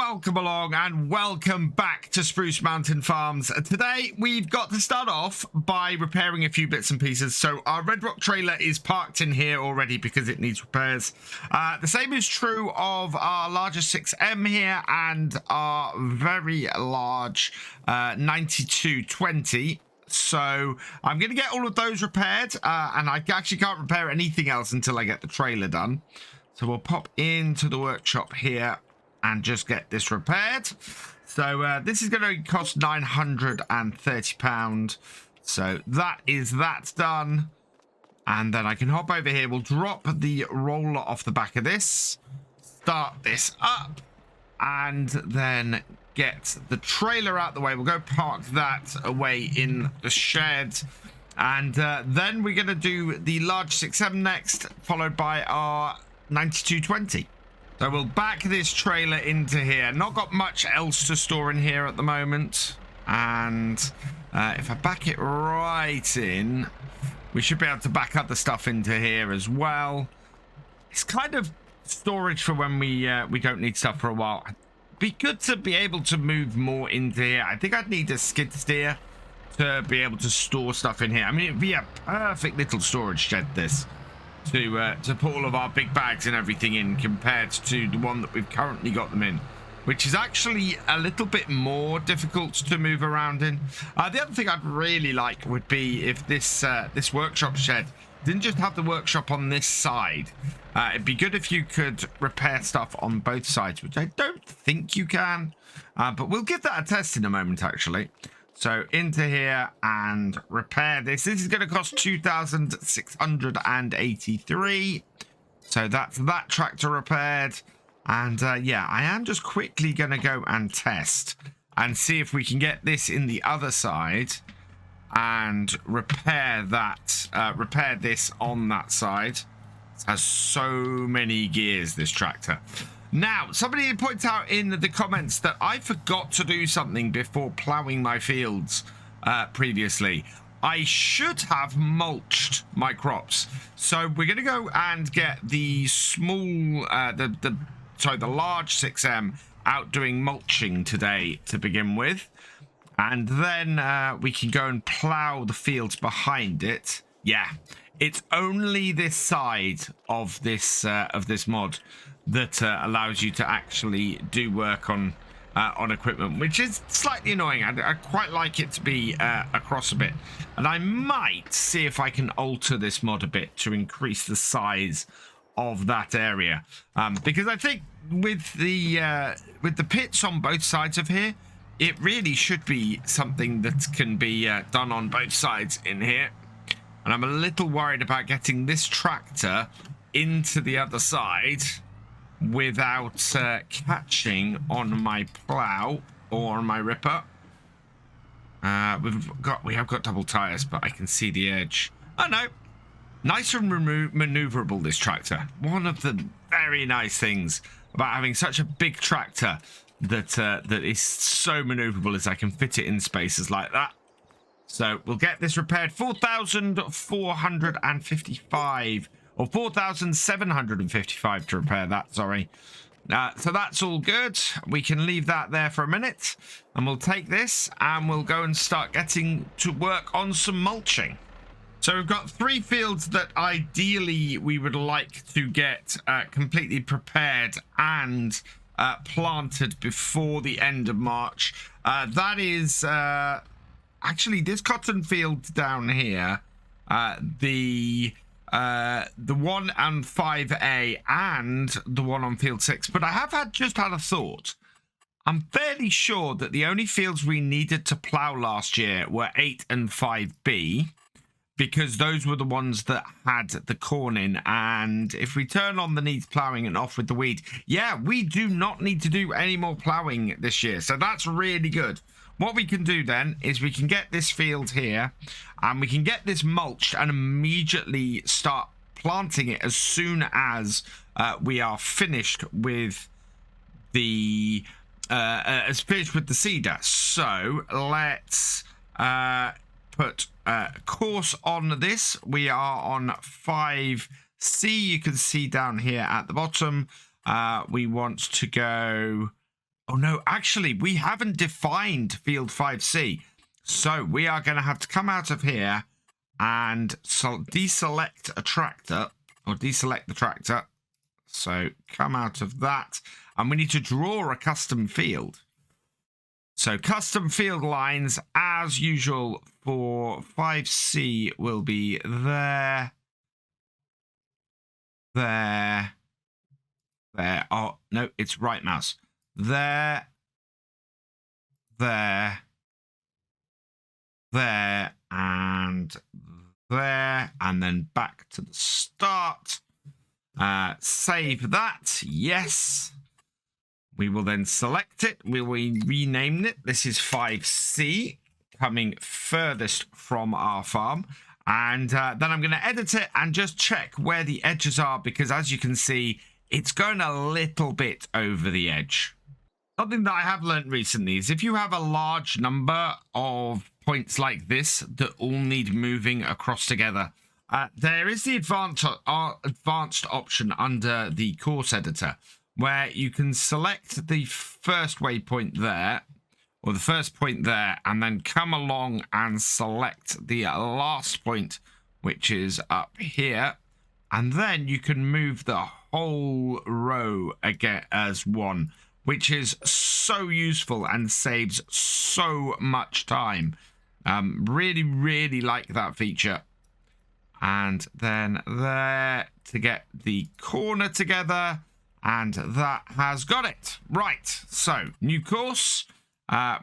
welcome along and welcome back to Spruce Mountain Farms. Today we've got to start off by repairing a few bits and pieces. So our red rock trailer is parked in here already because it needs repairs. The same is true of our larger 6M here and our very large 9220. So I'm going to get all of those repaired and I actually can't repair anything else until I get the trailer done. So we'll pop into the workshop here and just get this repaired. So this is going to cost £930. So that is that done. And then I can hop over here. We'll drop the roller off the back of this, start this up, and then get the trailer out the way. We'll go park that away in the shed. And then we're going to do the large 6M next, followed by our 9220. So we'll back this trailer into here. Not got much else to store in here at the moment. And if I back it right in, we should be able to back other stuff into here as well. It's kind of storage for when we don't need stuff for a while. Be good to be able to move more into here. I think I'd need a skid steer to be able to store stuff in here. I mean, it'd be a perfect little storage shed, this. To put all of our big bags and everything in compared to the one that we've currently got them in, which is actually a little bit more difficult to move around in. The other thing I'd really like would be if this this workshop shed didn't just have the workshop on this side. It'd be good if you could repair stuff on both sides, which I don't think you can, but we'll give that a test in a moment actually. So into here and repair this. This is going to cost 2,683. So that's that tractor repaired. And yeah, I am just quickly going to go and test and see if we can get this in the other side and repair that, repair this on that side. It has so many gears, this tractor. Now, somebody points out in the comments that I forgot to do something before ploughing my fields previously. I should have mulched my crops. So we're going to go and get the small, the large 6M out doing mulching today to begin with. And then we can go and plough the fields behind it. Yeah, it's only this side of this mod that allows you to actually do work on equipment, which is slightly annoying. I quite like it to be across a bit, and I might see if I can alter this mod a bit to increase the size of that area, because I think with the pits on both sides of here, it really should be something that can be done on both sides in here. And I'm a little worried about getting this tractor into the other side without catching on my plow or on my ripper. We have got double tires, but I can see the edge. Oh no, nice and maneuverable, this tractor. One of the very nice things about having such a big tractor that that is so maneuverable is I can fit it in spaces like that. So we'll get this repaired. 4,455 or 4,755 to repair that, sorry. So that's all good. We can leave that there for a minute, and we'll take this and we'll go and start getting to work on some mulching. So we've got 3 fields that ideally we would like to get completely prepared and planted before the end of March. That is actually this cotton field down here, the one on 5A and the one on field 6. But I have just had a thought. I'm fairly sure that the only fields we needed to plough last year were 8 and 5B, because those were the ones that had the corn in. And if we turn on the needs ploughing and off with the weed, yeah, we do not need to do any more ploughing this year. So that's really good. What we can do then is we can get this field here and we can get this mulched and immediately start planting it as soon as we are finished with the cedar. So let's put course on this. We are on 5C. You can see down here at the bottom. We want to go Oh no, actually, we haven't defined field 5C. So we are going to have to come out of here and deselect a tractor, or deselect the tractor. So come out of that, and we need to draw a custom field. So custom field lines, as usual, for 5C will be there, there, there. Oh, no, it's right mouse. There, there, there, and there, and then back to the start. Save that. Yes. We will then select it. We will rename it. This is 5C, coming furthest from our farm. And then I'm going to edit it and just check where the edges are, because as you can see, it's going a little bit over the edge. Something that I have learned recently is if you have a large number of points like this that all need moving across together, there is the advanced option under the course editor where you can select the first waypoint there, or the first point there, and then come along and select the last point, which is up here, and then you can move the whole row again as one, which is so useful and saves so much time. Really, really like that feature. And then there to get the corner together, and that has got it. Right, so new course.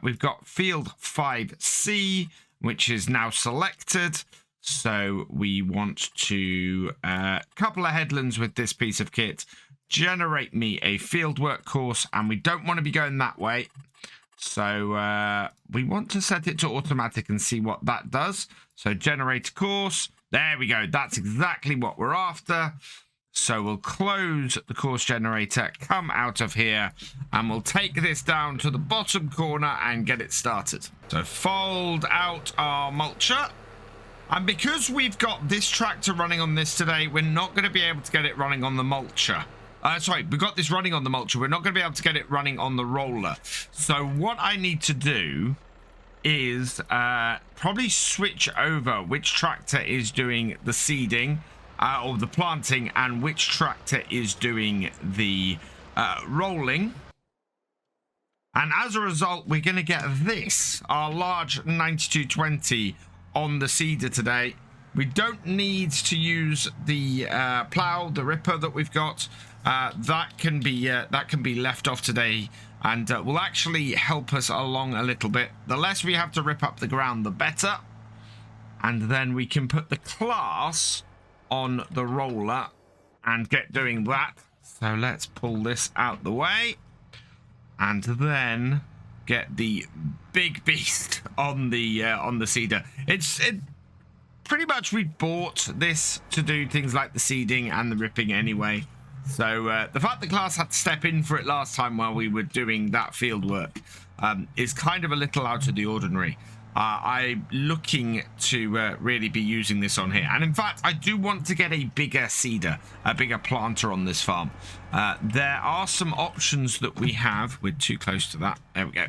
We've got field 5C, which is now selected. So we want to couple of headlands with this piece of kit, generate me a fieldwork course, and we don't want to be going that way. So we want to set it to automatic and see what that does. So generate a course. There we go. That's exactly what we're after. So we'll close the course generator, come out of here, and we'll take this down to the bottom corner and get it started. So fold out our mulcher. And because we've got this tractor running on this today, we're not going to be able to get it running on the mulcher. Sorry, we've got this running on the mulcher. We're not going to be able to get it running on the roller. So what I need to do is probably switch over which tractor is doing the seeding or the planting, and which tractor is doing the rolling. And as a result, we're going to get this, our large 9220 on the seeder today. We don't need to use the plow, the ripper that we've got. That can be left off today, and will actually help us along a little bit. The less we have to rip up the ground, the better. And then we can put the class on the roller and get doing that. So let's pull this out the way, and then get the big beast on the seeder. It pretty much we bought this to do things like the seeding and the ripping anyway. So the fact that Claus had to step in for it last time while we were doing that field work is kind of a little out of the ordinary. I'm looking to really be using this on here. And in fact, I do want to get a bigger seeder, a bigger planter on this farm. There are some options that we have. We're too close to that. There we go.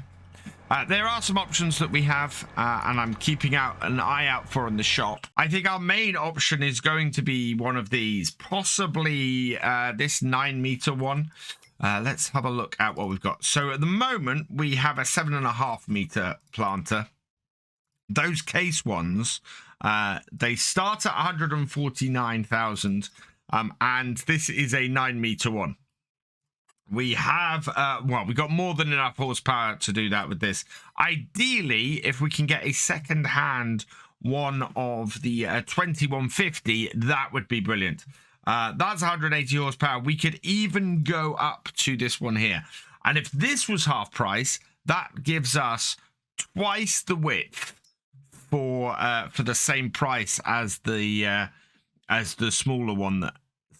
There are some options that we have, and I'm keeping an eye out for in the shop. I think our main option is going to be one of these, possibly this 9-meter one. Let's have a look at what we've got. So at the moment, we have a 7.5-meter planter. Those case ones, they start at 149,000, and this is a 9-meter one. We have, well, we've got more than enough horsepower to do that with this. Ideally, if we can get a second-hand one of the 2150, that would be brilliant. That's 180 horsepower. We could even go up to this one here. And if this was half price, that gives us twice the width for the same price as the smaller one.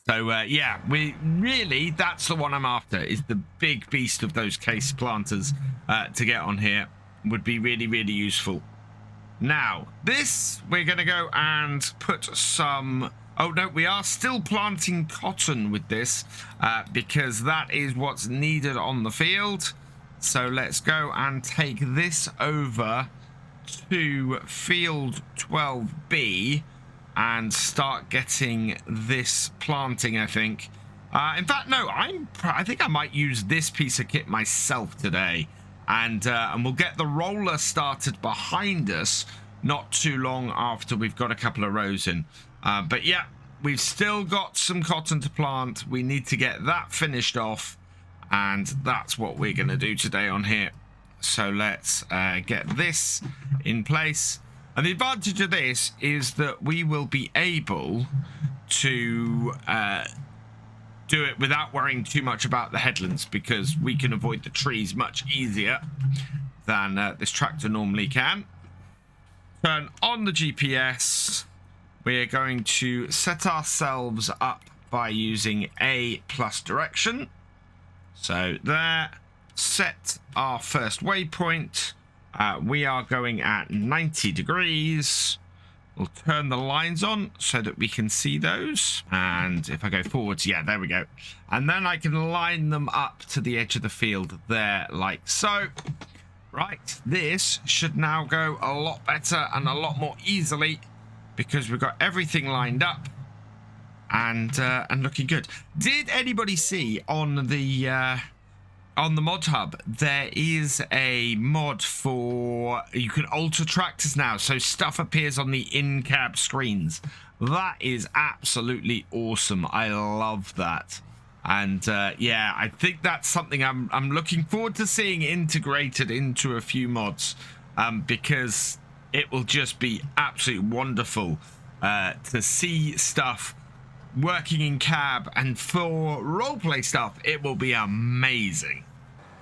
So yeah, that's the one I'm after, is the big beast of those case planters to get on here. Would be really, really useful. Now, this, we're going to go and put some... Oh, no, we are still planting cotton with this because that is what's needed on the field. So let's go and take this over to field 12B and start getting this planting, I think. In fact, no, I think I might use this piece of kit myself today. And we'll get the roller started behind us not too long after we've got a couple of rows in. But yeah, we've still got some cotton to plant. We need to get that finished off. And that's what we're going to do today on here. So let's get this in place. And the advantage of this is that we will be able to do it without worrying too much about the headlands, because we can avoid the trees much easier than this tractor normally can. Turn on the GPS. We're going to set ourselves up by using A+ direction. So there, set our first waypoint. We are going at 90 degrees. We'll turn the lines on so that we can see those. And if I go forwards, yeah, there we go. And then I can line them up to the edge of the field there, like so. Right, this should now go a lot better and a lot more easily because we've got everything lined up and looking good. Did anybody see on the mod hub there is a mod for you can alter tractors now, so stuff appears on the in-cab screens. That is absolutely awesome. I love that. And yeah, I think that's something I'm looking forward to seeing integrated into a few mods, because it will just be absolutely wonderful to see stuff working in cab, and for roleplay stuff it will be amazing.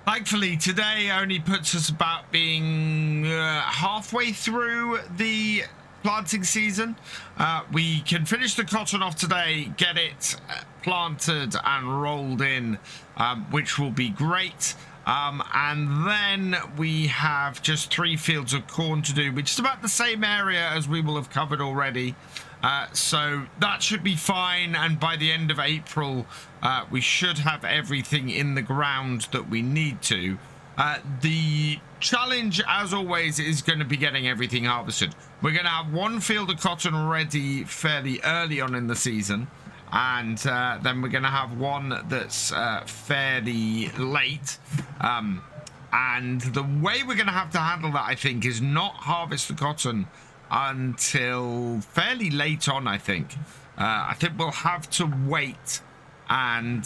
Thankfully today only puts us about being halfway through the planting season. We can finish the cotton off today, get it planted and rolled in, which will be great. And then we have just 3 fields of corn to do, which is about the same area as we will have covered already. So that should be fine, and by the end of April we should have everything in the ground that we need to. The challenge, as always, is going to be getting everything harvested. We're going to have 1 field of cotton ready fairly early on in the season, and then we're going to have one that's fairly late. And the way we're going to have to handle that, I think, is not harvest the cotton until fairly late on. I think we'll have to wait and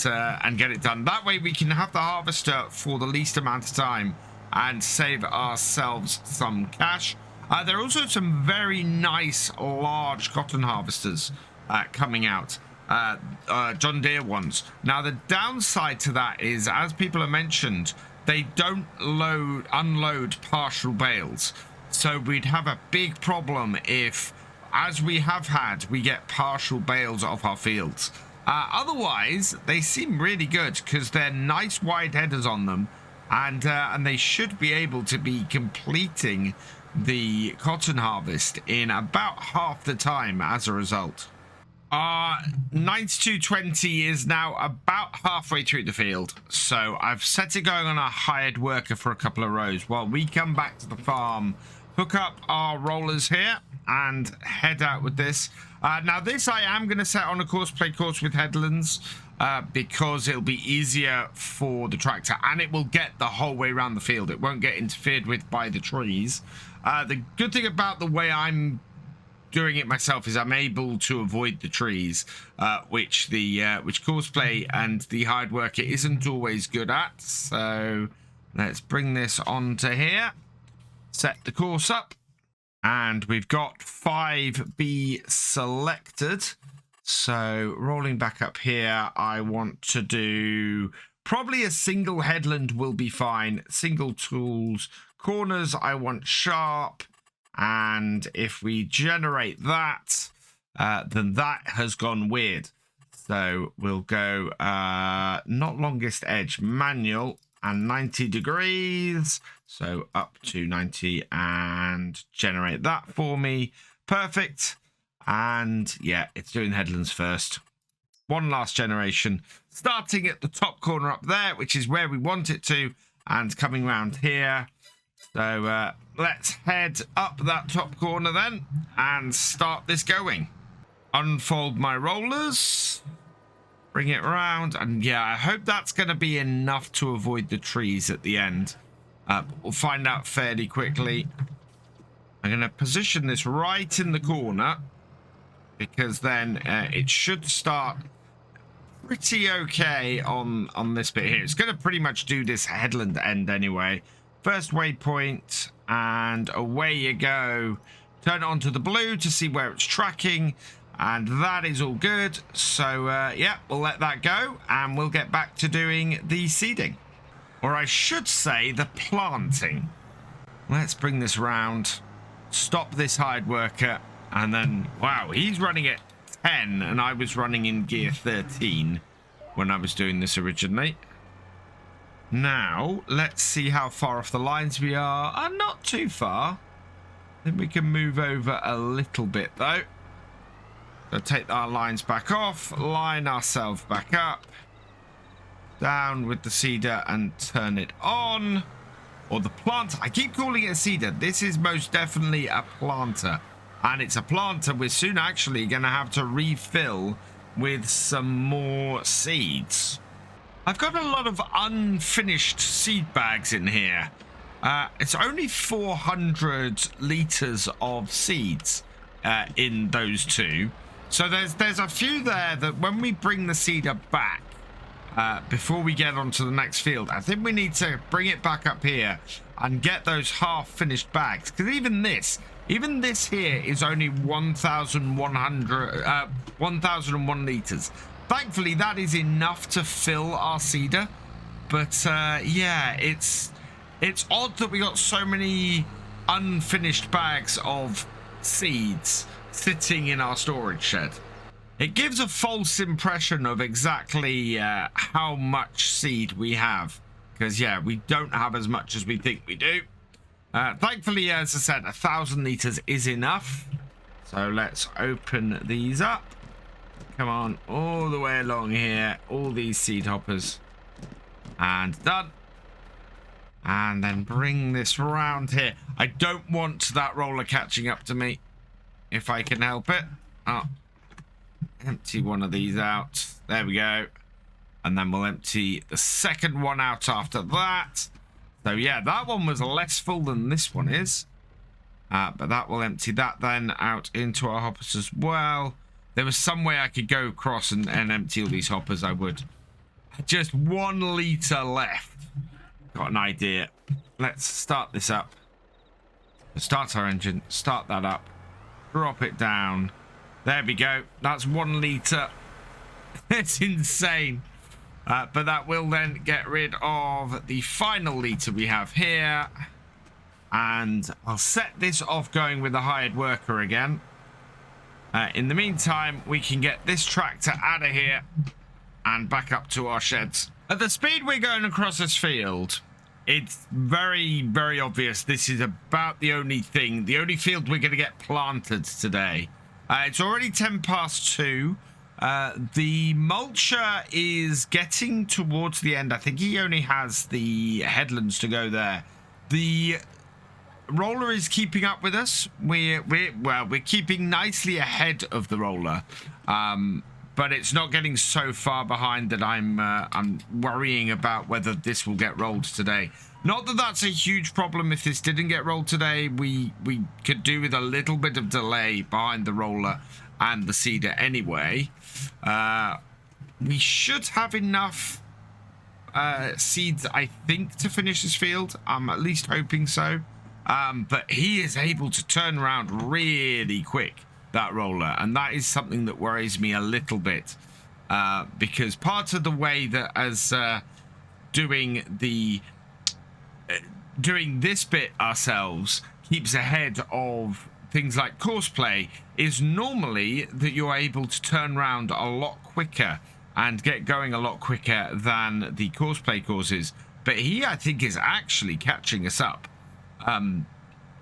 get it done. That way we can have the harvester for the least amount of time and save ourselves some cash. There are also some very nice large cotton harvesters coming out, John Deere ones. Now the downside to that is, as people have mentioned, they don't unload partial bales. So we'd have a big problem if, as we have had, we get partial bales off our fields. Otherwise, they seem really good because they're nice wide headers on them, and they should be able to be completing the cotton harvest in about half the time as a result. 9220 is now about halfway through the field, so I've set it going on a hired worker for a couple of rows while we come back to the farm, hook up our rollers here and head out with this. Now this I am going to set on a play course with headlands, because it'll be easier for the tractor and it will get the whole way around the field. It won't get interfered with by the trees. The good thing about the way I'm doing it myself is I'm able to avoid the trees, which Courseplay and the hired worker isn't always good at. So let's bring this onto here, set the course up, and we've got 5B selected. So rolling back up here, I want to do probably a single headland will be fine. Single tools. Corners I want sharp. And if we generate that, then that has gone weird. So we'll go not longest edge, manual, and 90 degrees. So up to 90 and generate that for me. Perfect. And yeah, it's doing headlands first. One last generation, starting at the top corner up there, which is where we want it to. and coming round here. So let's head up that top corner then and start this going. Unfold my rollers, bring it around, and yeah, I hope that's going to be enough to avoid the trees at the end. We'll find out fairly quickly. I'm going to position this right in the corner because then it should start pretty okay on this bit here. It's going to pretty much do this headland end anyway. First waypoint, and away you go. Turn it onto the blue to see where it's tracking, and that is all good. So yeah, we'll let that go and we'll get back to doing the seeding, or I should say the planting. Let's bring this round, stop this hide worker, and then wow, he's running at 10 and I was running in gear 13 when I was doing this originally. Now let's see how far off the lines we are. Not too far. Then we can move over a little bit though. So take our lines back off, line ourselves back up, down with the seeder and turn it on. Or the planter. I keep calling it a seeder. This is most definitely a planter. And it's a planter we're soon actually going to have to refill with some more seeds. I've got a lot of unfinished seed bags in here. It's only 400 litres of seeds in those two. So there's a few there that when we bring the seeder back, before we get onto the next field, I think we need to bring it back up here and get those half-finished bags. Because even this here is only 1,001 litres. Thankfully, that is enough to fill our seeder. But yeah, it's odd that we got so many unfinished bags of seeds sitting in our storage shed. It gives a false impression of exactly how much seed we have. Because, yeah, we don't have as much as we think we do. Thankfully, as I said, 1,000 litres is enough. So let's open these up. Come on, all the way along here. All these seed hoppers. And done. And then bring this round here. I don't want that roller catching up to me, if I can help it. Oh, empty one of these out. There we go. And then we'll empty the second one out after that. So yeah, that one was less full than this one is. But that will empty that then out into our hoppers as well. There was some way I could go across and empty all these hoppers, I would. Just 1 litre left. Got an idea. Let's start this up. Start our engine. Start that up. Drop it down. There we go. That's 1 litre. It's insane. But that will then get rid of the final litre we have here. And I'll set this off going with the hired worker again. In the meantime, we can get this tractor out of here and back up to our sheds. At the speed we're going across this field, it's very, very obvious this is about the only field we're going to get planted today. It's already 10 past 2. The mulcher is getting towards the end. I think he only has the headlands to go there. The roller is keeping up with us. We're keeping nicely ahead of the roller, but it's not getting so far behind that I'm worrying about whether this will get rolled today. Not that that's a huge problem. If this didn't get rolled today, we could do with a little bit of delay behind the roller and the seeder anyway. We should have enough seeds, I think, to finish this field. I'm at least hoping so. But he is able to turn around really quick, that roller, and that is something that worries me a little bit, because part of the way that as doing this bit ourselves keeps ahead of things like courseplay is normally that you're able to turn around a lot quicker and get going a lot quicker than the courseplay courses. But he, I think, is actually catching us up.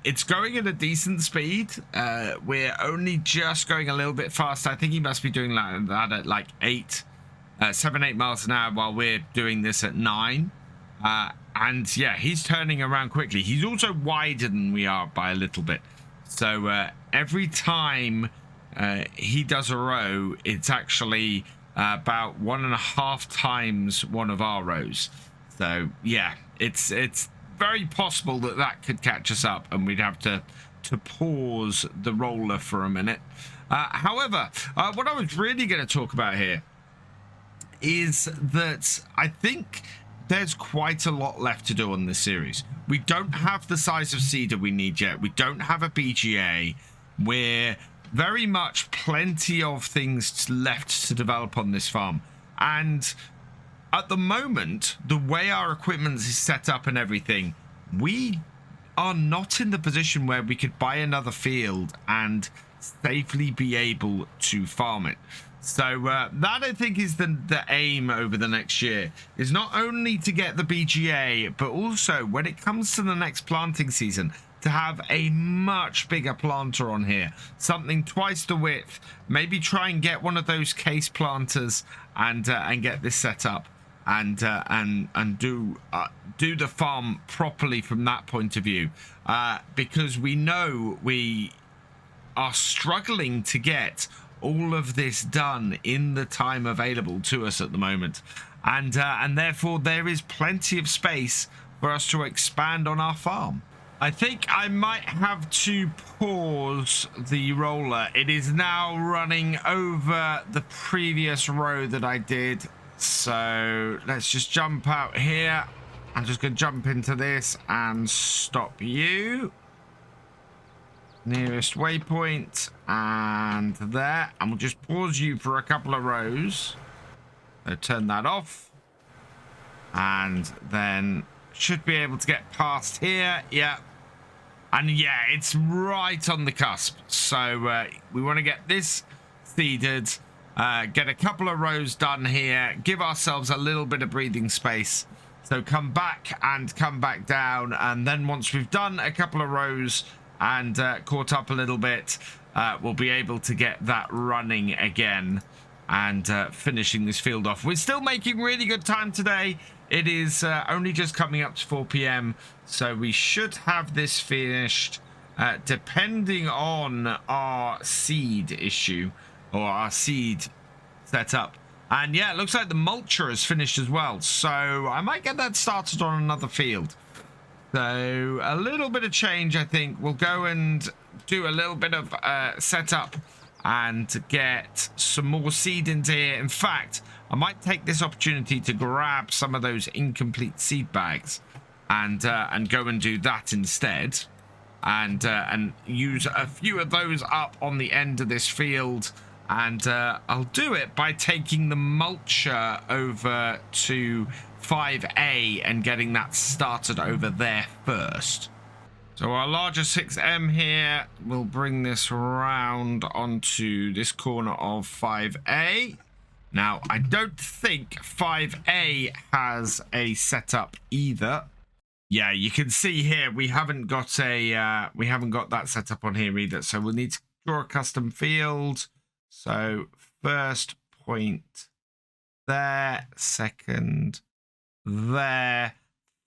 It's going at a decent speed. We're only just going a little bit faster. I think he must be doing that at like 7-8 miles an hour while we're doing this at 9. And yeah, he's turning around quickly. He's also wider than we are by a little bit. So every time he does a row, it's actually about 1.5 times one of our rows. So yeah, it's very possible that that could catch us up, and we'd have to pause the roller for a minute. However, what I was really going to talk about here is that I think there's quite a lot left to do on this series. We don't have the size of seeder we need yet. We don't have a BGA. We're very much plenty of things left to develop on this farm. And at the moment, the way our equipment is set up and everything, we are not in the position where we could buy another field and safely be able to farm it. So that, I think, is the aim over the next year, is not only to get the BGA, but also when it comes to the next planting season, to have a much bigger planter on here, something twice the width. Maybe try and get one of those case planters and get this set up and do the farm properly from that point of view, because we know we are struggling to get all of this done in the time available to us at the moment, and therefore there is plenty of space for us to expand on our farm. I think I might have to pause the roller. It is now running over the previous row that I did, so let's just jump out here. I'm just going to jump into this and stop you. Nearest waypoint, and there, and we'll just pause you for a couple of rows. So turn that off, and then should be able to get past here. Yeah, and yeah, it's right on the cusp. So we want to get this seeded, get a couple of rows done here, give ourselves a little bit of breathing space. So come back and come back down, and then once we've done a couple of rows and caught up a little bit, we'll be able to get that running again and finishing this field off. We're still making really good time today. It is only just coming up to 4 p.m, so we should have this finished, depending on our seed issue or our seed setup. And yeah, it looks like the mulcher is finished as well, so I might get that started on another field. So a little bit of change, I think. We'll go and do a little bit of setup and get some more seed into here. In fact, I might take this opportunity to grab some of those incomplete seed bags and go and do that instead, and use a few of those up on the end of this field. And I'll do it by taking the mulcher over to 5A and getting that started over there first. So our larger 6M here will bring this round onto this corner of 5A. Now, I don't think 5A has a setup either. Yeah, you can see here we haven't got that set up on here either. So we'll need to draw a custom field. So first point there, second there,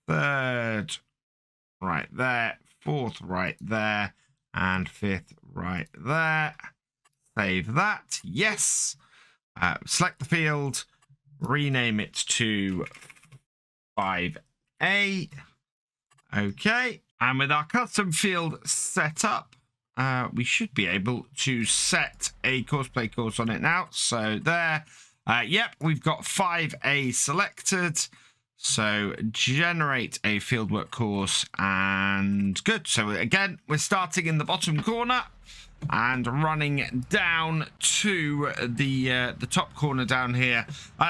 third right there, fourth right there, and fifth right there. Save that. Yes. Select the field, rename it to 5A. Okay. And with our custom field set up, we should be able to set a course on it now. So there. Yep, we've got 5A selected. So generate a fieldwork course, and good. So again, we're starting in the bottom corner and running down to the top corner down here.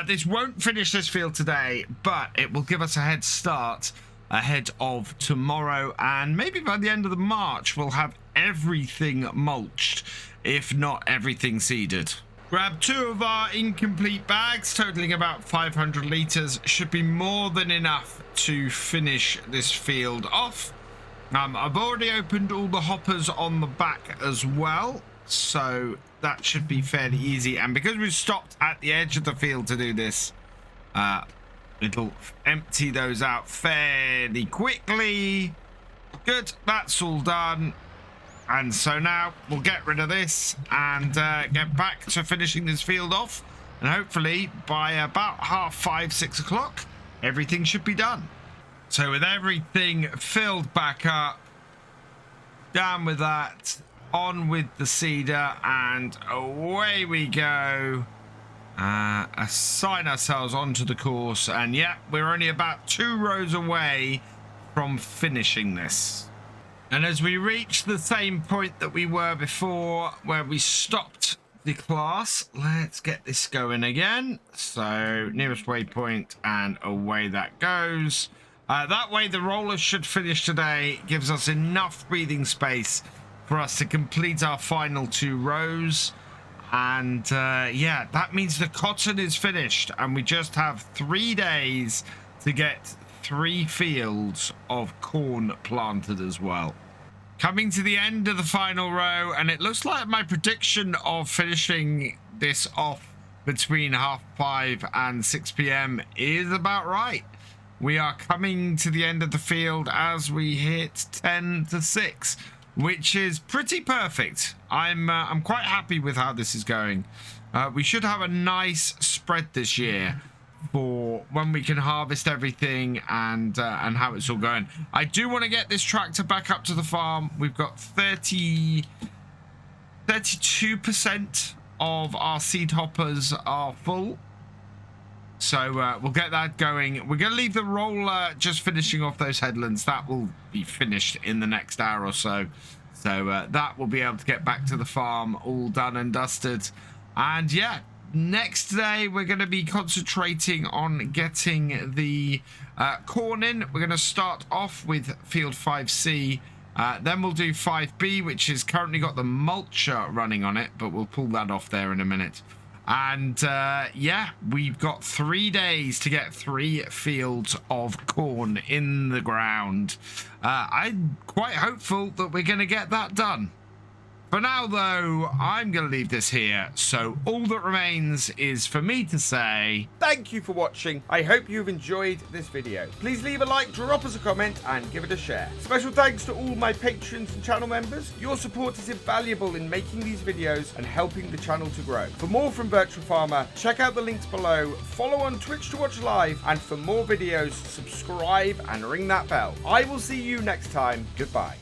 This won't finish this field today, but it will give us a head start ahead of tomorrow, and maybe by the end of the March we'll have everything mulched, if not everything seeded. Grab 2 of our incomplete bags totaling about 500 litres. Should be more than enough to finish this field off. I've already opened all the hoppers on the back as well, so that should be fairly easy. And because we've stopped at the edge of the field to do this, It'll empty those out fairly quickly. Good, that's all done. And so now we'll get rid of this and get back to finishing this field off. And hopefully by about 5:30, 6 o'clock, everything should be done. So with everything filled back up, down with that, on with the seeder, and away we go. Assign ourselves onto the course. And yeah, we're only about 2 rows away from finishing this. And as we reach the same point that we were before, where we stopped the class, let's get this going again. So nearest waypoint, and away that goes. That way the rollers should finish today. Gives us enough breathing space for us to complete our final 2 rows. And yeah, that means the cotton is finished, and we just have 3 days to get 3 fields of corn planted as well. Coming to the end of the final row, and it looks like my prediction of finishing this off between 5:30 and 6 p.m. is about right. We are coming to the end of the field as we hit 10 to 6, which is pretty perfect. I'm quite happy with how this is going. We should have a nice spread this year for when we can harvest everything and how it's all going. I do want to get this tractor back up to the farm. We've got 32% of our seed hoppers are full. So we'll get that going. We're going to leave the roller just finishing off those headlands. That will be finished in the next hour or so. So that will be able to get back to the farm all done and dusted. And yeah, next day we're going to be concentrating on getting the corn in. We're going to start off with field 5C. Then we'll do 5B, which has currently got the mulcher running on it, but we'll pull that off there in a minute. And yeah, we've got 3 days to get 3 fields of corn in the ground. I'm quite hopeful that we're going to get that done. For now, though, I'm going to leave this here, so all that remains is for me to say thank you for watching. I hope you've enjoyed this video. Please leave a like, drop us a comment, and give it a share. Special thanks to all my patrons and channel members. Your support is invaluable in making these videos and helping the channel to grow. For more from Virtual Farmer, check out the links below, follow on Twitch to watch live, and for more videos, subscribe and ring that bell. I will see you next time. Goodbye.